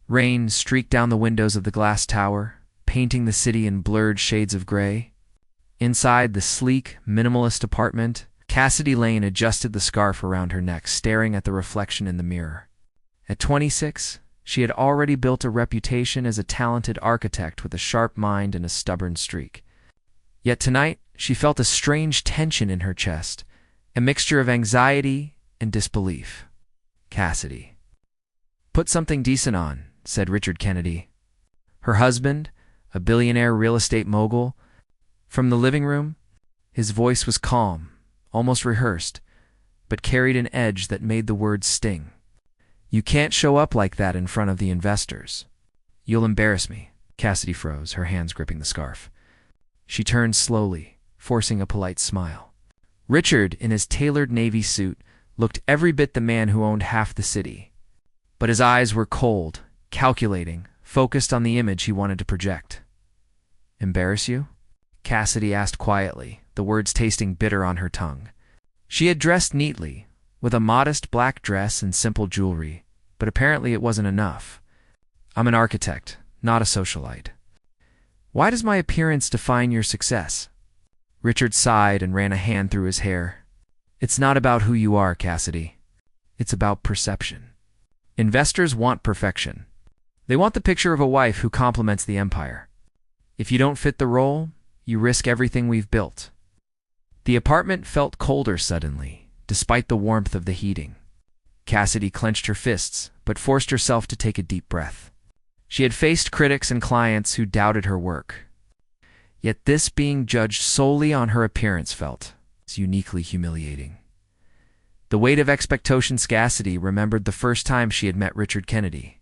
Rain streaked down the windows of the glass tower, painting the city in blurred shades of gray. Inside the sleek, minimalist apartment, Cassidy Lane adjusted the scarf around her neck, staring at the reflection in the mirror. At 26, she had already built a reputation as a talented architect with a sharp mind and a stubborn streak. Yet tonight, she felt a strange tension in her chest, a mixture of anxiety and disbelief. "Cassidy, put something decent on," said Richard Kennedy. Her husband, a billionaire real estate mogul, from the living room, his voice was calm, almost rehearsed, but carried an edge that made the words sting. "You can't show up like that in front of the investors. You'll embarrass me." Cassidy froze, her hands gripping the scarf. She turned slowly, forcing a polite smile. Richard, in his tailored navy suit, looked every bit the man who owned half the city. But his eyes were cold, calculating, focused on the image he wanted to project. "Embarrass you?" Cassidy asked quietly, the words tasting bitter on her tongue. She had dressed neatly, with a modest black dress and simple jewelry, but apparently it wasn't enough. "I'm an architect, not a socialite." "Why does my appearance define your success?" Richard sighed and ran a hand through his hair. "It's not about who you are, Cassidy. It's about perception. Investors want perfection. They want the picture of a wife who complements the empire. If you don't fit the role, you risk everything we've built." The apartment felt colder suddenly, despite the warmth of the heating. Cassidy clenched her fists, but forced herself to take a deep breath. She had faced critics and clients who doubted her work. Yet this being judged solely on her appearance felt uniquely humiliating. The weight of expectations. Cassidy remembered the first time she had met Richard Kennedy.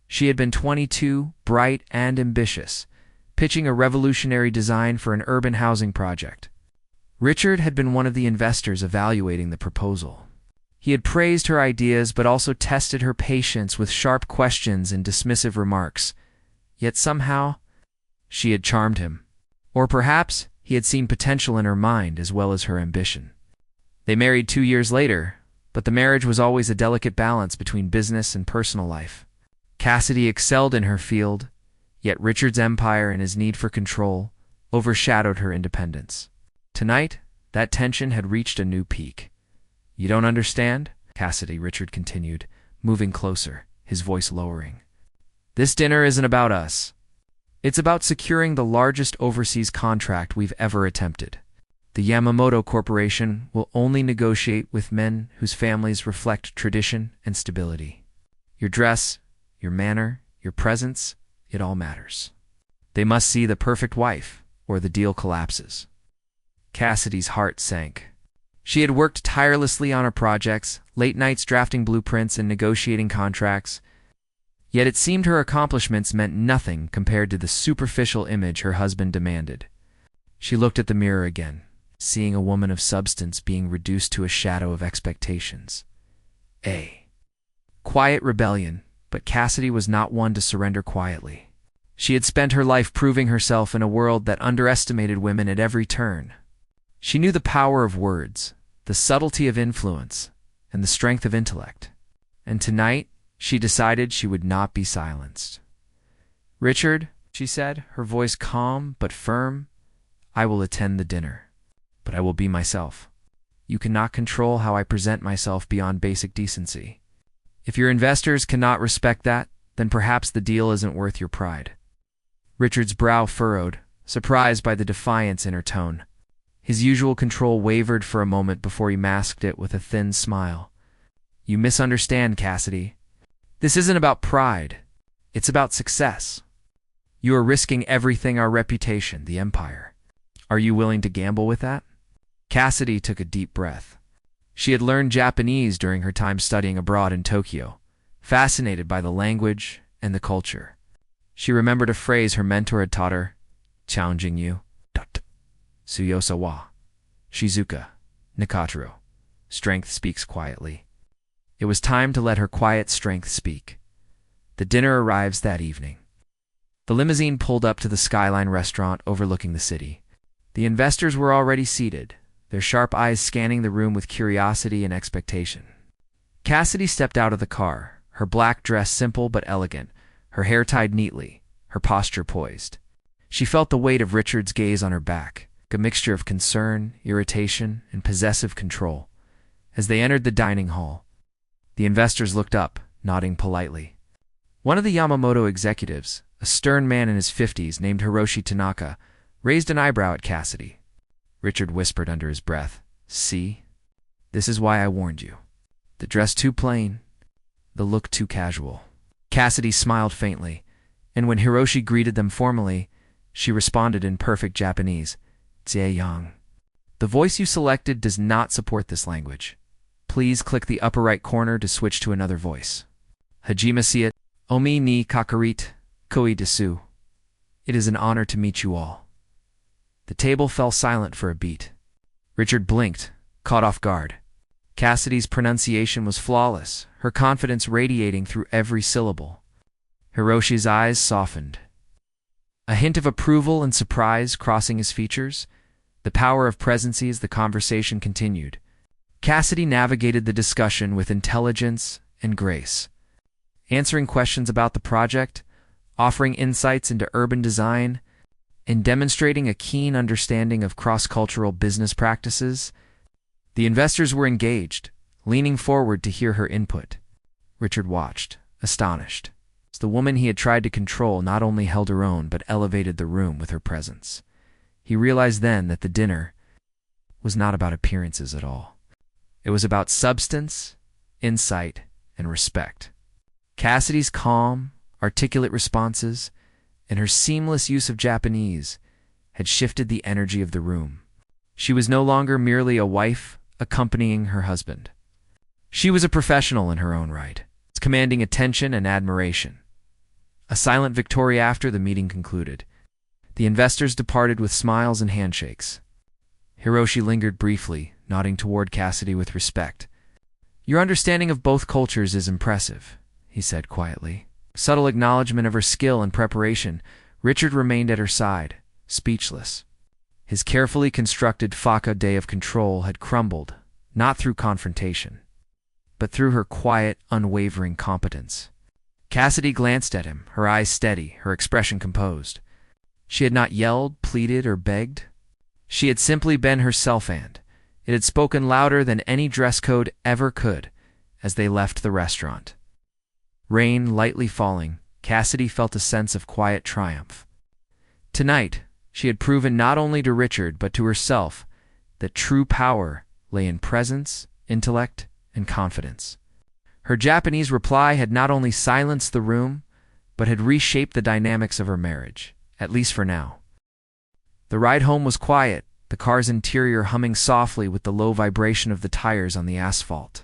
She had been 22, bright and ambitious, pitching a revolutionary design for an urban housing project. Richard had been one of the investors evaluating the proposal. He had praised her ideas but also tested her patience with sharp questions and dismissive remarks. Yet somehow, she had charmed him. Or perhaps he had seen potential in her mind as well as her ambition. They married 2 years later, but the marriage was always a delicate balance between business and personal life. Cassidy excelled in her field, yet Richard's empire and his need for control overshadowed her independence. Tonight, that tension had reached a new peak. "You don't understand?" Cassidy, Richard continued, moving closer, his voice lowering. "This dinner isn't about us. It's about securing the largest overseas contract we've ever attempted. The Yamamoto Corporation will only negotiate with men whose families reflect tradition and stability. Your dress, your manner, your presence, it all matters. They must see the perfect wife, or the deal collapses." Cassidy's heart sank. She had worked tirelessly on her projects, late nights drafting blueprints and negotiating contracts. Yet it seemed her accomplishments meant nothing compared to the superficial image her husband demanded. She looked at the mirror again, seeing a woman of substance being reduced to a shadow of expectations. A quiet rebellion, but Cassidy was not one to surrender quietly. She had spent her life proving herself in a world that underestimated women at every turn. She knew the power of words, the subtlety of influence, and the strength of intellect. And tonight, she decided she would not be silenced. "Richard," she said, her voice calm but firm, "I will attend the dinner, but I will be myself. You cannot control how I present myself beyond basic decency. If your investors cannot respect that, then perhaps the deal isn't worth your pride." Richard's brow furrowed, surprised by the defiance in her tone. His usual control wavered for a moment before he masked it with a thin smile. "You misunderstand, Cassidy. This isn't about pride. It's about success. You are risking everything: our reputation, the empire. Are you willing to gamble with that?" Cassidy took a deep breath. She had learned Japanese during her time studying abroad in Tokyo, fascinated by the language and the culture. She remembered a phrase her mentor had taught her: "Challenging you, Suyosa wa Shizuka Nikataro." Strength speaks quietly. It was time to let her quiet strength speak. The dinner arrives that evening. The limousine pulled up to the Skyline restaurant overlooking the city. The investors were already seated, their sharp eyes scanning the room with curiosity and expectation. Cassidy stepped out of the car, her black dress simple but elegant, her hair tied neatly, her posture poised. She felt the weight of Richard's gaze on her back, a mixture of concern, irritation, and possessive control. As they entered the dining hall, the investors looked up, nodding politely. One of the Yamamoto executives, a stern man in his 50s named Hiroshi Tanaka, raised an eyebrow at Cassidy. Richard whispered under his breath, "See? This is why I warned you. The dress too plain, the look too casual." Cassidy smiled faintly, and when Hiroshi greeted them formally, she responded in perfect Japanese, "Zhe-yang. The voice you selected does not support this language. Please click the upper right corner to switch to another voice. Hajime siet, omi ni kakarit, koi desu. It is an honor to meet you all." The table fell silent for a beat. Richard blinked, caught off guard. Cassidy's pronunciation was flawless, her confidence radiating through every syllable. Hiroshi's eyes softened, a hint of approval and surprise crossing his features. The power of presence as the conversation continued. Cassidy navigated the discussion with intelligence and grace, answering questions about the project, offering insights into urban design, and demonstrating a keen understanding of cross-cultural business practices. The investors were engaged, leaning forward to hear her input. Richard watched, astonished. The woman he had tried to control not only held her own but elevated the room with her presence. He realized then that the dinner was not about appearances at all. It was about substance, insight, and respect. Cassidy's calm, articulate responses, and her seamless use of Japanese had shifted the energy of the room. She was no longer merely a wife accompanying her husband. She was a professional in her own right, commanding attention and admiration. A silent victory after the meeting concluded. The investors departed with smiles and handshakes. Hiroshi lingered briefly, nodding toward Cassidy with respect. "Your understanding of both cultures is impressive," he said quietly. Subtle acknowledgement of her skill and preparation, Richard remained at her side, speechless. His carefully constructed facade of control had crumbled, not through confrontation, but through her quiet, unwavering competence. Cassidy glanced at him, her eyes steady, her expression composed. She had not yelled, pleaded, or begged. She had simply been herself, and it had spoken louder than any dress code ever could as they left the restaurant. Rain lightly falling, Cassidy felt a sense of quiet triumph. Tonight, she had proven not only to Richard but to herself that true power lay in presence, intellect, and confidence. Her Japanese reply had not only silenced the room, but had reshaped the dynamics of her marriage, at least for now. The ride home was quiet, the car's interior humming softly with the low vibration of the tires on the asphalt.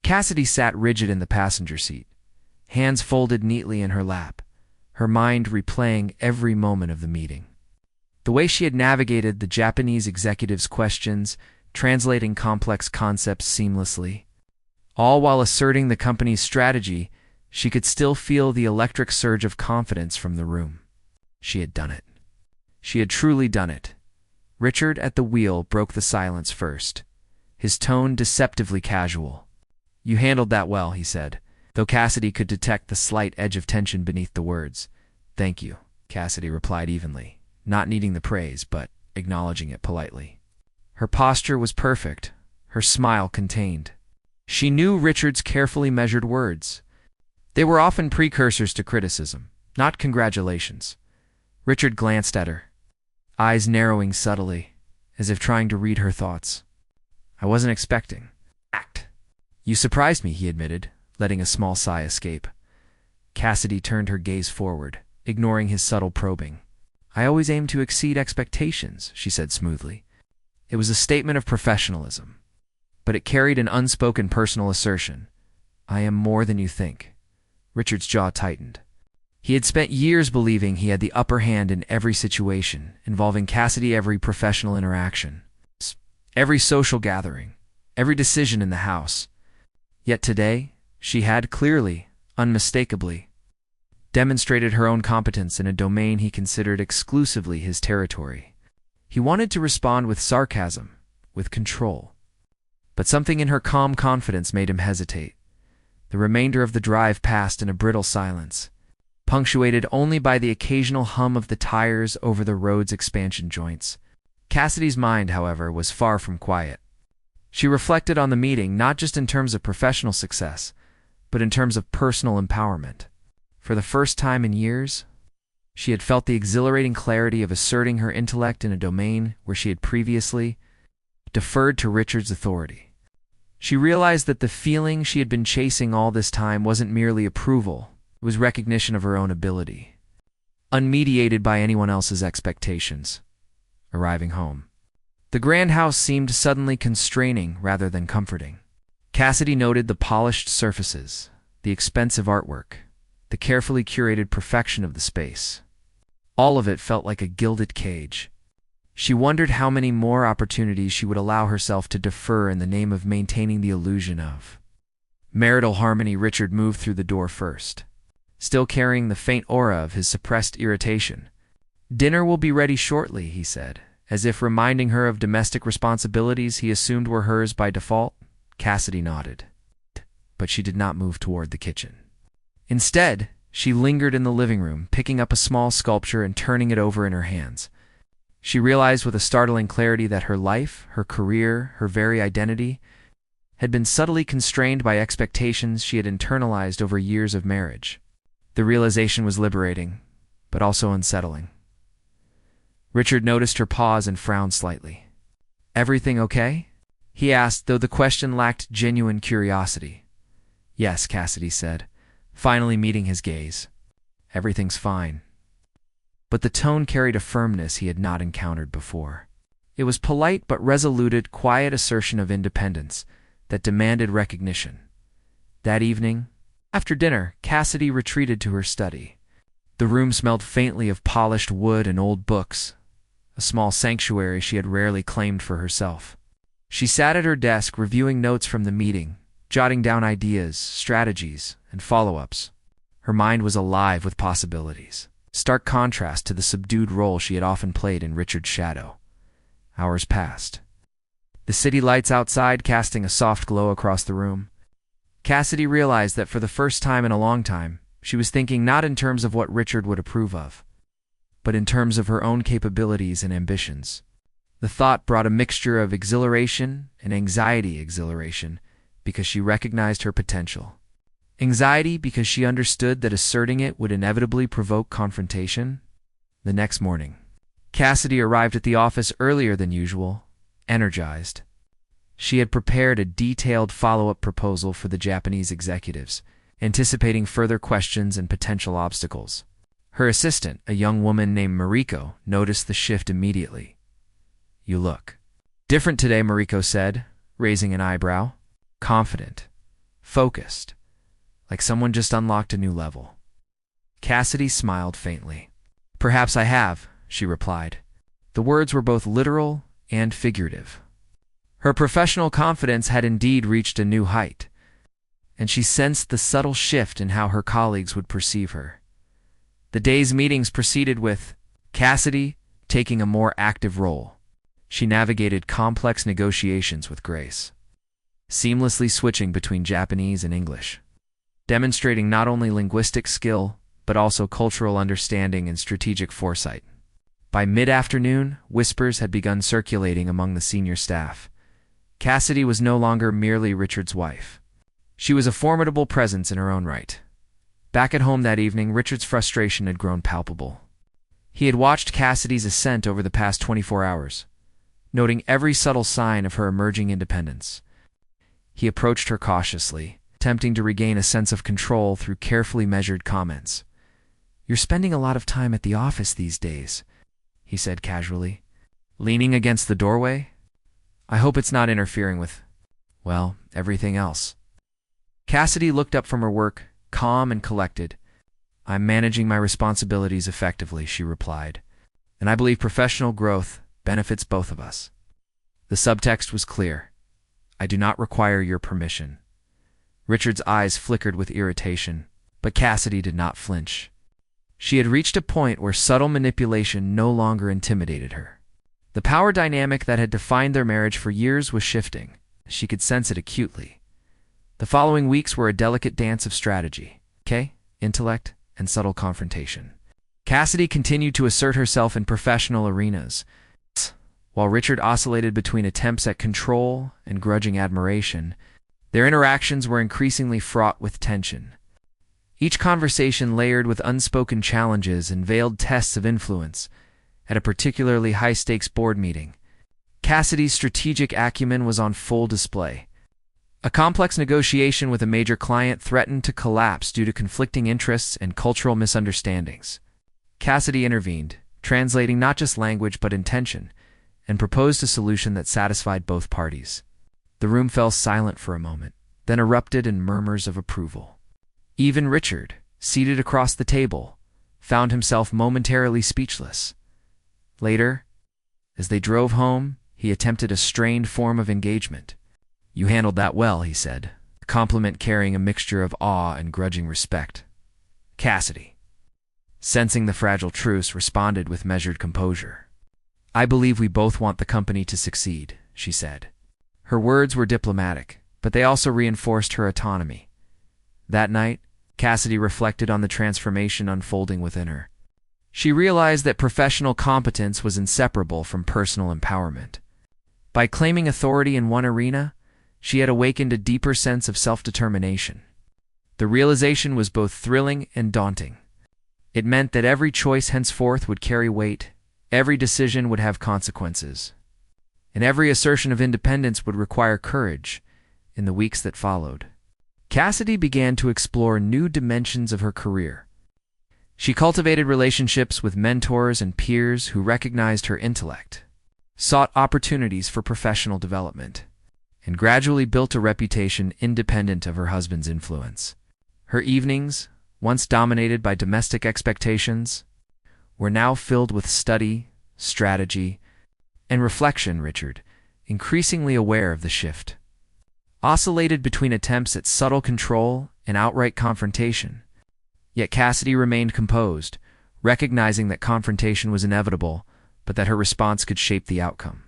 Cassidy sat rigid in the passenger seat, hands folded neatly in her lap, her mind replaying every moment of the meeting. The way she had navigated the Japanese executive's questions, translating complex concepts seamlessly, all while asserting the company's strategy, she could still feel the electric surge of confidence from the room. She had done it. She had truly done it. Richard at the wheel broke the silence first, his tone deceptively casual. "You handled that well," he said, though Cassidy could detect the slight edge of tension beneath the words. "Thank you," Cassidy replied evenly, not needing the praise, but acknowledging it politely. Her posture was perfect, her smile contained. She knew Richard's carefully measured words. They were often precursors to criticism, not congratulations. Richard glanced at her, eyes narrowing subtly, as if trying to read her thoughts. "I wasn't expecting. Act. You surprised me," he admitted, letting a small sigh escape. Cassidy turned her gaze forward, ignoring his subtle probing. "I always aim to exceed expectations," she said smoothly. It was a statement of professionalism, but it carried an unspoken personal assertion. "I am more than you think." Richard's jaw tightened. He had spent years believing he had the upper hand in every situation, involving Cassidy every professional interaction, every social gathering, every decision in the house. Yet today, she had clearly, unmistakably, demonstrated her own competence in a domain he considered exclusively his territory. He wanted to respond with sarcasm, with control. But something in her calm confidence made him hesitate. The remainder of the drive passed in a brittle silence, punctuated only by the occasional hum of the tires over the road's expansion joints. Cassidy's mind, however, was far from quiet. She reflected on the meeting not just in terms of professional success, but in terms of personal empowerment. For the first time in years, she had felt the exhilarating clarity of asserting her intellect in a domain where she had previously deferred to Richard's authority. She realized that the feeling she had been chasing all this time wasn't merely approval, it was recognition of her own ability, unmediated by anyone else's expectations. Arriving home, the grand house seemed suddenly constraining rather than comforting. Cassidy noted the polished surfaces, the expensive artwork, the carefully curated perfection of the space. All of it felt like a gilded cage. She wondered how many more opportunities she would allow herself to defer in the name of maintaining the illusion of marital harmony. Richard moved through the door first, still carrying the faint aura of his suppressed irritation. "Dinner will be ready shortly," he said, as if reminding her of domestic responsibilities he assumed were hers by default. Cassidy nodded, but she did not move toward the kitchen. Instead, she lingered in the living room, picking up a small sculpture and turning it over in her hands. She realized with a startling clarity that her life, her career, her very identity had been subtly constrained by expectations she had internalized over years of marriage. The realization was liberating, but also unsettling. Richard noticed her pause and frowned slightly. "Everything okay?" he asked, though the question lacked genuine curiosity. "Yes," Cassidy said, finally meeting his gaze. "Everything's fine." But the tone carried a firmness he had not encountered before. It was polite but resolute, quiet assertion of independence that demanded recognition. That evening, after dinner, Cassidy retreated to her study. The room smelled faintly of polished wood and old books, a small sanctuary she had rarely claimed for herself. She sat at her desk reviewing notes from the meeting, jotting down ideas, strategies, and follow-ups. Her mind was alive with possibilities, stark contrast to the subdued role she had often played in Richard's shadow. Hours passed, the city lights outside casting a soft glow across the room. Cassidy realized that for the first time in a long time, she was thinking not in terms of what Richard would approve of, but in terms of her own capabilities and ambitions. The thought brought a mixture of exhilaration and exhilaration, because she recognized her potential. Anxiety because she understood that asserting it would inevitably provoke confrontation. The next morning, Cassidy arrived at the office earlier than usual, energized. She had prepared a detailed follow-up proposal for the Japanese executives, anticipating further questions and potential obstacles. Her assistant, a young woman named Mariko, noticed the shift immediately. "You look different today," Mariko said, raising an eyebrow. "Confident, focused, like someone just unlocked a new level." Cassidy smiled faintly. "Perhaps I have," she replied. The words were both literal and figurative. Her professional confidence had indeed reached a new height, and she sensed the subtle shift in how her colleagues would perceive her. The day's meetings proceeded with Cassidy taking a more active role. She navigated complex negotiations with grace, seamlessly switching between Japanese and English, demonstrating not only linguistic skill, but also cultural understanding and strategic foresight. By mid-afternoon, whispers had begun circulating among the senior staff. Cassidy was no longer merely Richard's wife. She was a formidable presence in her own right. Back at home that evening, Richard's frustration had grown palpable. He had watched Cassidy's ascent over the past 24 hours, noting every subtle sign of her emerging independence. He approached her cautiously, attempting to regain a sense of control through carefully measured comments. "You're spending a lot of time at the office these days," he said casually, leaning against the doorway. "I hope it's not interfering with, well, everything else." Cassidy looked up from her work, calm and collected. "I'm managing my responsibilities effectively," she replied, "and I believe professional growth benefits both of us." The subtext was clear. "I do not require your permission." Richard's eyes flickered with irritation, but Cassidy did not flinch. She had reached a point where subtle manipulation no longer intimidated her. The power dynamic that had defined their marriage for years was shifting. She could sense it acutely. The following weeks were a delicate dance of strategy, intellect, and subtle confrontation. Cassidy continued to assert herself in professional arenas, while Richard oscillated between attempts at control and grudging admiration. Their interactions were increasingly fraught with tension, each conversation layered with unspoken challenges and veiled tests of influence. At a particularly high-stakes board meeting, Cassidy's strategic acumen was on full display. A complex negotiation with a major client threatened to collapse due to conflicting interests and cultural misunderstandings. Cassidy intervened, translating not just language but intention, and proposed a solution that satisfied both parties. The room fell silent for a moment, then erupted in murmurs of approval. Even Richard, seated across the table, found himself momentarily speechless. Later, as they drove home, he attempted a strained form of engagement. "You handled that well," he said, a compliment carrying a mixture of awe and grudging respect. Cassidy, sensing the fragile truce, responded with measured composure. "I believe we both want the company to succeed," she said. Her words were diplomatic, but they also reinforced her autonomy. That night, Cassidy reflected on the transformation unfolding within her. She realized that professional competence was inseparable from personal empowerment. By claiming authority in one arena, she had awakened a deeper sense of self-determination. The realization was both thrilling and daunting. It meant that every choice henceforth would carry weight, every decision would have consequences, and every assertion of independence would require courage. In the weeks that followed, Cassidy began to explore new dimensions of her career. She cultivated relationships with mentors and peers who recognized her intellect, sought opportunities for professional development, and gradually built a reputation independent of her husband's influence. Her evenings, once dominated by domestic expectations, were now filled with study, strategy, and reflection. Richard, increasingly aware of the shift, oscillated between attempts at subtle control and outright confrontation. Yet Cassidy remained composed, recognizing that confrontation was inevitable, but that her response could shape the outcome.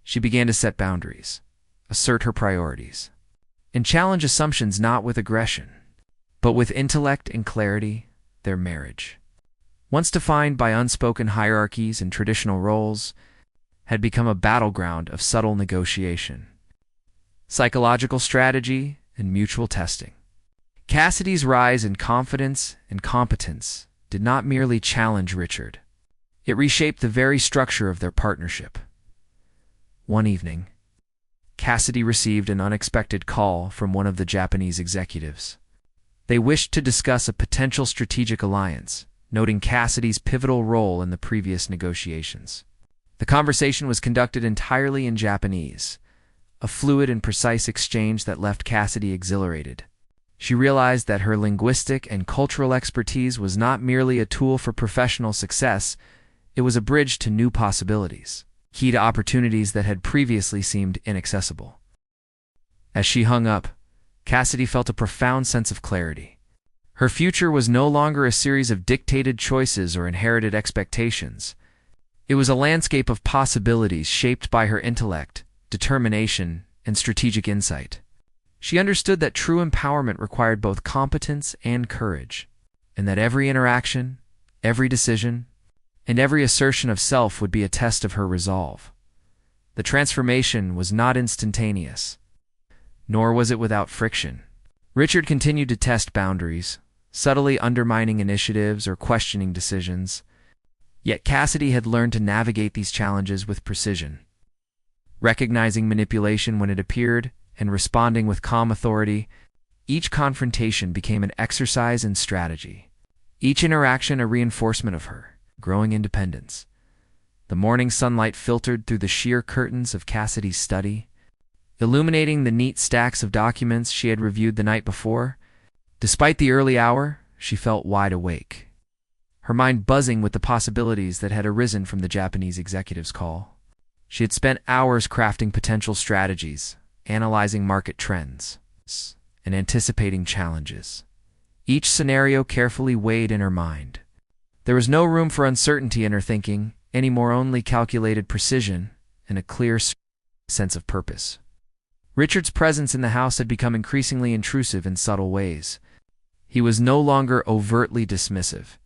She began to set boundaries, assert her priorities, and challenge assumptions not with aggression, but with intellect and clarity. Their marriage, once defined by unspoken hierarchies and traditional roles, had become a battleground of subtle negotiation, psychological strategy, and mutual testing. Cassidy's rise in confidence and competence did not merely challenge Richard. It reshaped the very structure of their partnership. One evening, Cassidy received an unexpected call from one of the Japanese executives. They wished to discuss a potential strategic alliance, noting Cassidy's pivotal role in the previous negotiations. The conversation was conducted entirely in Japanese, a fluid and precise exchange that left Cassidy exhilarated. She realized that her linguistic and cultural expertise was not merely a tool for professional success, it was a bridge to new possibilities, key to opportunities that had previously seemed inaccessible. As she hung up, Cassidy felt a profound sense of clarity. Her future was no longer a series of dictated choices or inherited expectations. It was a landscape of possibilities shaped by her intellect, determination, and strategic insight. She understood that true empowerment required both competence and courage, and that every interaction, every decision, and every assertion of self would be a test of her resolve. The transformation was not instantaneous, nor was it without friction. Richard continued to test boundaries, subtly undermining initiatives or questioning decisions. Yet Cassidy had learned to navigate these challenges with precision, recognizing manipulation when it appeared and responding with calm authority. Each confrontation became an exercise in strategy, each interaction a reinforcement of her growing independence. The morning sunlight filtered through the sheer curtains of Cassidy's study, illuminating the neat stacks of documents she had reviewed the night before. Despite the early hour, she felt wide awake, her mind buzzing with the possibilities that had arisen from the Japanese executive's call. She had spent hours crafting potential strategies, analyzing market trends, and anticipating challenges, each scenario carefully weighed in her mind. There was no room for uncertainty in her thinking, anymore only calculated precision and a clear sense of purpose. Richard's presence in the house had become increasingly intrusive in subtle ways. He was no longer overtly dismissive,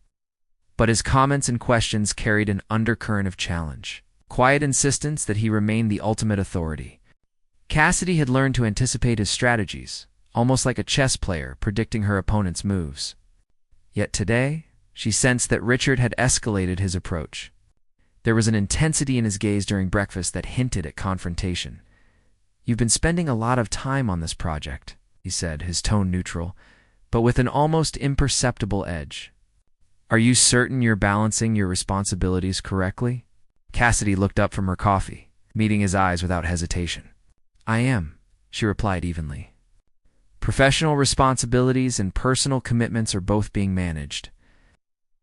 but his comments and questions carried an undercurrent of challenge, quiet insistence that he remained the ultimate authority. Cassidy had learned to anticipate his strategies, almost like a chess player predicting her opponent's moves. Yet today, she sensed that Richard had escalated his approach. There was an intensity in his gaze during breakfast that hinted at confrontation. "You've been spending a lot of time on this project," he said, his tone neutral, but with an almost imperceptible edge. "Are you certain you're balancing your responsibilities correctly?" Cassidy looked up from her coffee, meeting his eyes without hesitation. "I am," she replied evenly. "Professional responsibilities and personal commitments are both being managed."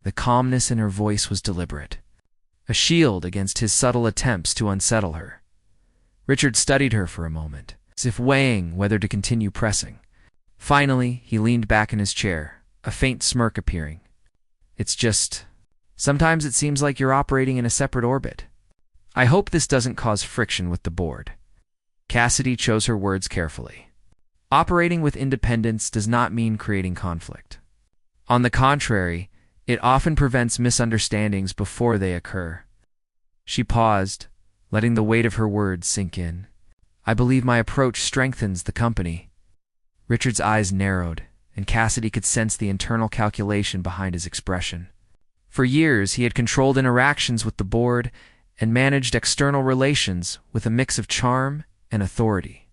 The calmness in her voice was deliberate, a shield against his subtle attempts to unsettle her. Richard studied her for a moment, as if weighing whether to continue pressing. Finally, he leaned back in his chair, a faint smirk appearing. Sometimes it seems like you're operating in a separate orbit. I hope this doesn't cause friction with the board." Cassidy chose her words carefully. Operating with independence does not mean creating conflict. On the contrary, it often prevents misunderstandings before they occur. She paused, letting the weight of her words sink in. "I believe my approach strengthens the company." Richard's eyes narrowed, and Cassidy could sense the internal calculation behind his expression. For years, he had controlled interactions with the board and managed external relations with a mix of charm and authority.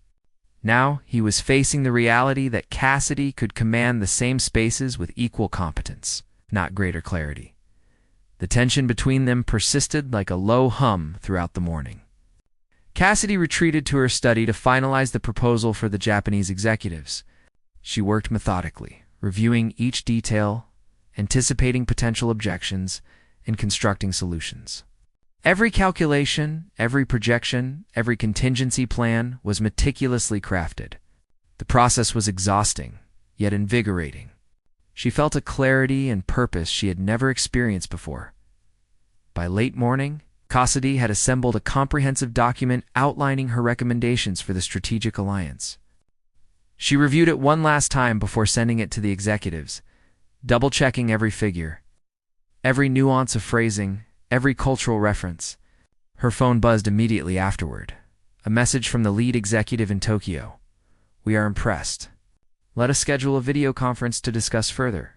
Now he was facing the reality that Cassidy could command the same spaces with equal competence, not greater clarity. The tension between them persisted like a low hum throughout the morning. Cassidy retreated to her study to finalize the proposal for the Japanese executives. She worked methodically, reviewing each detail, anticipating potential objections, and constructing solutions. Every calculation, every projection, every contingency plan was meticulously crafted. The process was exhausting, yet invigorating. She felt a clarity and purpose she had never experienced before. By late morning, Cassidy had assembled a comprehensive document outlining her recommendations for the strategic alliance. She reviewed it one last time before sending it to the executives, double-checking every figure, every nuance of phrasing, every cultural reference. Her phone buzzed immediately afterward. A message from the lead executive in Tokyo. "We are impressed. Let us schedule a video conference to discuss further."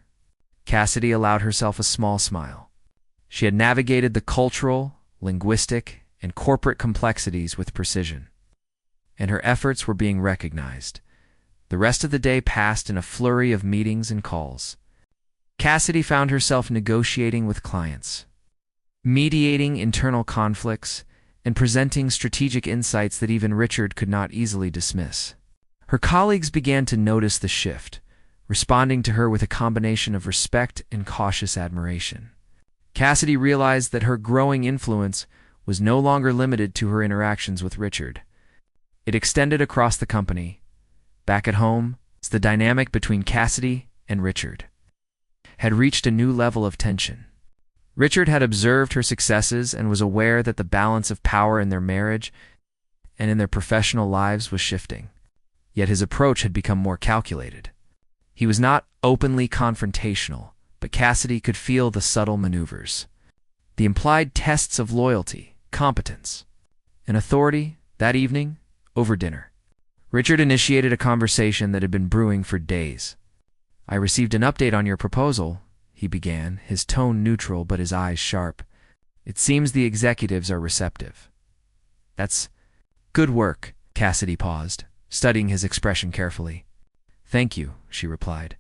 Cassidy allowed herself a small smile. She had navigated the cultural, linguistic, and corporate complexities with precision, and her efforts were being recognized. The rest of the day passed in a flurry of meetings and calls. Cassidy found herself negotiating with clients, mediating internal conflicts, and presenting strategic insights that even Richard could not easily dismiss. Her colleagues began to notice the shift, responding to her with a combination of respect and cautious admiration. Cassidy realized that her growing influence was no longer limited to her interactions with Richard. It extended across the company. Back at home, the dynamic between Cassidy and Richard had reached a new level of tension. Richard had observed her successes and was aware that the balance of power in their marriage and in their professional lives was shifting. Yet his approach had become more calculated. He was not openly confrontational, but Cassidy could feel the subtle maneuvers, the implied tests of loyalty, competence, and authority. That evening, over dinner, Richard initiated a conversation that had been brewing for days. "I received an update on your proposal," he began, his tone neutral but his eyes sharp. "It seems the executives are receptive." "That's good work." Cassidy paused, studying his expression carefully. "Thank you," she replied.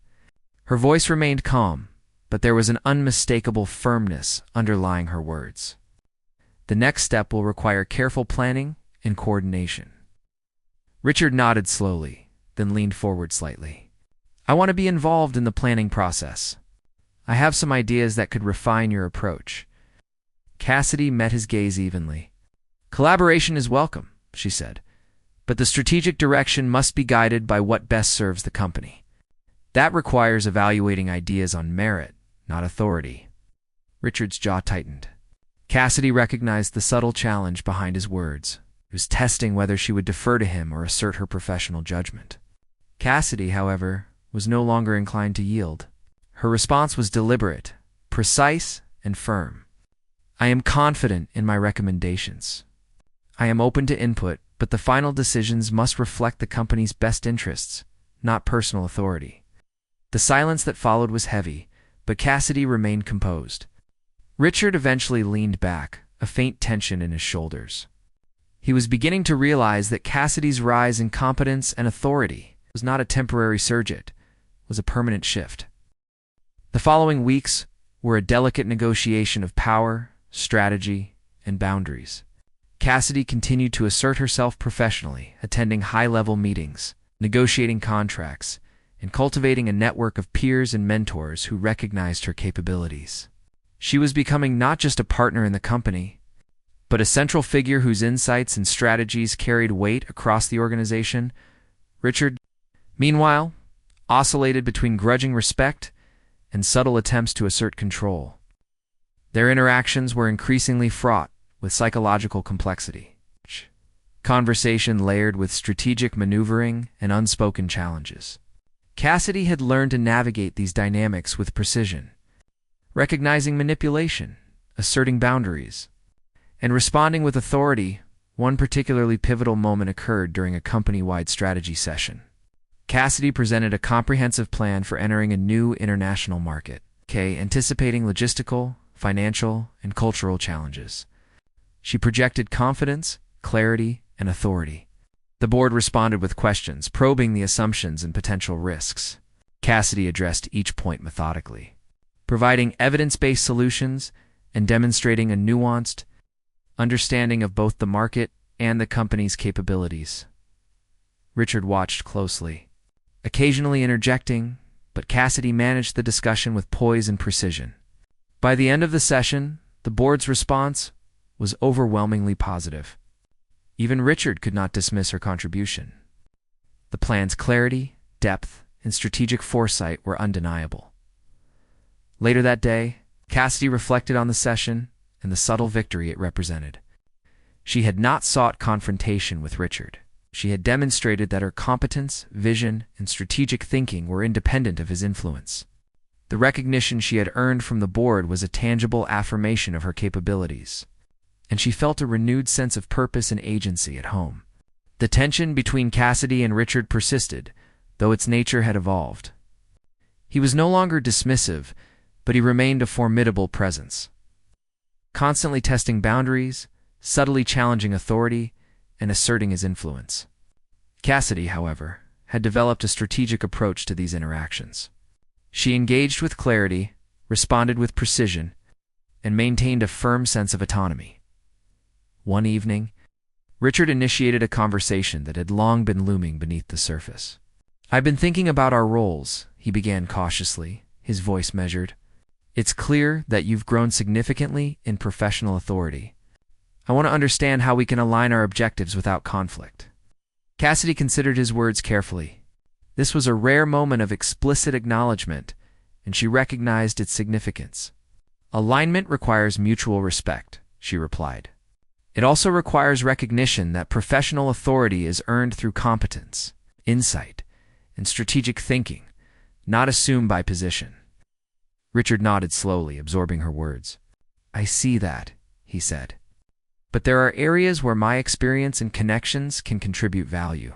Her voice remained calm, but there was an unmistakable firmness underlying her words. "The next step will require careful planning and coordination." Richard nodded slowly, then leaned forward slightly. "I want to be involved in the planning process. I have some ideas that could refine your approach." Cassidy met his gaze evenly. "Collaboration is welcome," she said, "but the strategic direction must be guided by what best serves the company. That requires evaluating ideas on merit, not authority." Richard's jaw tightened. Cassidy recognized the subtle challenge behind his words. He was testing whether she would defer to him or assert her professional judgment. Cassidy, however, was no longer inclined to yield. Her response was deliberate, precise, and firm. "I am confident in my recommendations. I am open to input, but the final decisions must reflect the company's best interests, not personal authority." The silence that followed was heavy, but Cassidy remained composed. Richard eventually leaned back, a faint tension in his shoulders. He was beginning to realize that Cassidy's rise in competence and authority was not a temporary surge, it was a permanent shift. The following weeks were a delicate negotiation of power, strategy, and boundaries. Cassidy continued to assert herself professionally, attending high-level meetings, negotiating contracts, and cultivating a network of peers and mentors who recognized her capabilities. She was becoming not just a partner in the company, but a central figure whose insights and strategies carried weight across the organization. Richard, meanwhile, oscillated between grudging respect and subtle attempts to assert control. Their interactions were increasingly fraught with psychological complexity. Conversation layered with strategic maneuvering and unspoken challenges. Cassidy had learned to navigate these dynamics with precision, recognizing manipulation, asserting boundaries, and responding with authority. One particularly pivotal moment occurred during a company-wide strategy session. Cassidy presented a comprehensive plan for entering a new international market, anticipating logistical, financial, and cultural challenges. She projected confidence, clarity, and authority. The board responded with questions, probing the assumptions and potential risks. Cassidy addressed each point methodically, providing evidence-based solutions and demonstrating a nuanced understanding of both the market and the company's capabilities. Richard watched closely, occasionally interjecting, but Cassidy managed the discussion with poise and precision. By the end of the session, the board's response was overwhelmingly positive. Even Richard could not dismiss her contribution. The plan's clarity, depth, and strategic foresight were undeniable. Later that day, Cassidy reflected on the session and the subtle victory it represented. She had not sought confrontation with Richard. She had demonstrated that her competence, vision, and strategic thinking were independent of his influence. The recognition she had earned from the board was a tangible affirmation of her capabilities, and she felt a renewed sense of purpose and agency at home. The tension between Cassidy and Richard persisted, though its nature had evolved. He was no longer dismissive, but he remained a formidable presence, constantly testing boundaries, subtly challenging authority, and asserting his influence. Cassidy, however, had developed a strategic approach to these interactions. She engaged with clarity, responded with precision, and maintained a firm sense of autonomy. One evening, Richard initiated a conversation that had long been looming beneath the surface. "I've been thinking about our roles," he began cautiously, his voice measured. "It's clear that you've grown significantly in professional authority. I want to understand how we can align our objectives without conflict." Cassidy considered his words carefully. This was a rare moment of explicit acknowledgement, and she recognized its significance. "Alignment requires mutual respect," she replied. "It also requires recognition that professional authority is earned through competence, insight, and strategic thinking, not assumed by position." Richard nodded slowly, absorbing her words. "I see that," he said. "But there are areas where my experience and connections can contribute value."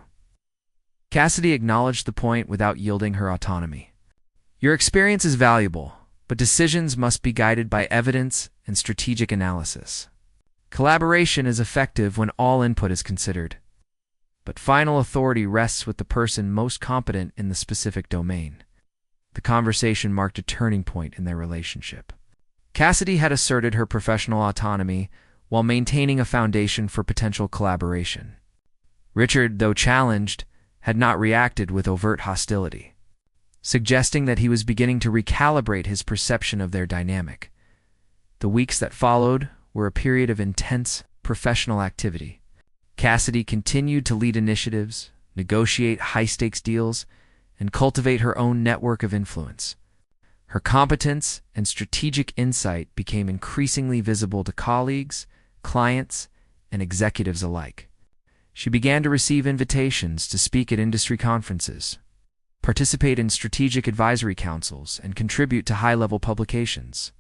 Cassidy acknowledged the point without yielding her autonomy. "Your experience is valuable, but decisions must be guided by evidence and strategic analysis. Collaboration is effective when all input is considered, but final authority rests with the person most competent in the specific domain." The conversation marked a turning point in their relationship. Cassidy had asserted her professional autonomy while maintaining a foundation for potential collaboration. Richard, though challenged, had not reacted with overt hostility, suggesting that he was beginning to recalibrate his perception of their dynamic. The weeks that followed were a period of intense professional activity. Cassidy continued to lead initiatives, negotiate high-stakes deals, and cultivate her own network of influence. Her competence and strategic insight became increasingly visible to colleagues, clients, and executives alike. She began to receive invitations to speak at industry conferences, participate in strategic advisory councils, and contribute to high-level publications.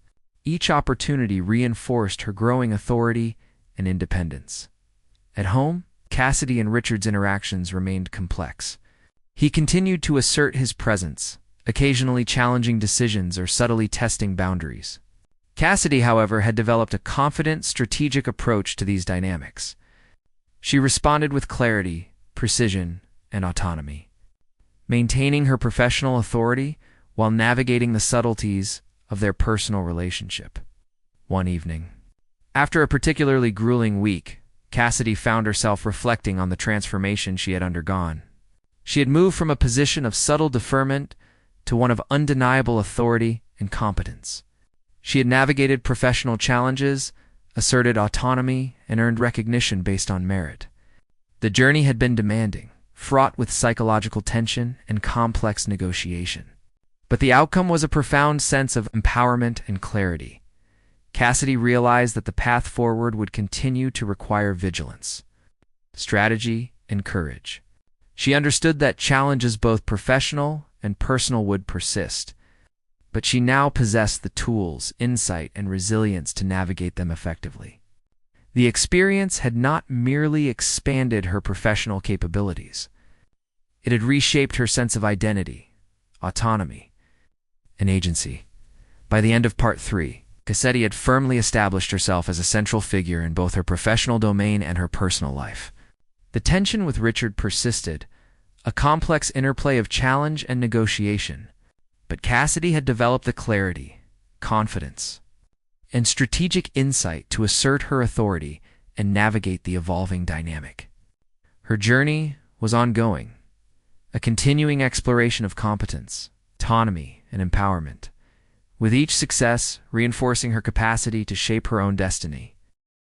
Each opportunity reinforced her growing authority and independence. At home, Cassidy and Richard's interactions remained complex. He continued to assert his presence, occasionally challenging decisions or subtly testing boundaries. Cassidy, however, had developed a confident, strategic approach to these dynamics. She responded with clarity, precision, and autonomy, maintaining her professional authority while navigating the subtleties of their personal relationship. One evening, after a particularly grueling week, Cassidy found herself reflecting on the transformation she had undergone. She had moved from a position of subtle deferment to one of undeniable authority and competence. She had navigated professional challenges, asserted autonomy, and earned recognition based on merit. The journey had been demanding, fraught with psychological tension and complex negotiation. But the outcome was a profound sense of empowerment and clarity. Cassidy realized that the path forward would continue to require vigilance, strategy, and courage. She understood that challenges both professional and personal would persist, but she now possessed the tools, insight, and resilience to navigate them effectively. The experience had not merely expanded her professional capabilities. It had reshaped her sense of identity, autonomy, and agency. By the end of Part 3, Cassidy had firmly established herself as a central figure in both her professional domain and her personal life. The tension with Richard persisted, a complex interplay of challenge and negotiation, but Cassidy had developed the clarity, confidence, and strategic insight to assert her authority and navigate the evolving dynamic. Her journey was ongoing, a continuing exploration of competence, autonomy, and empowerment, with each success reinforcing her capacity to shape her own destiny.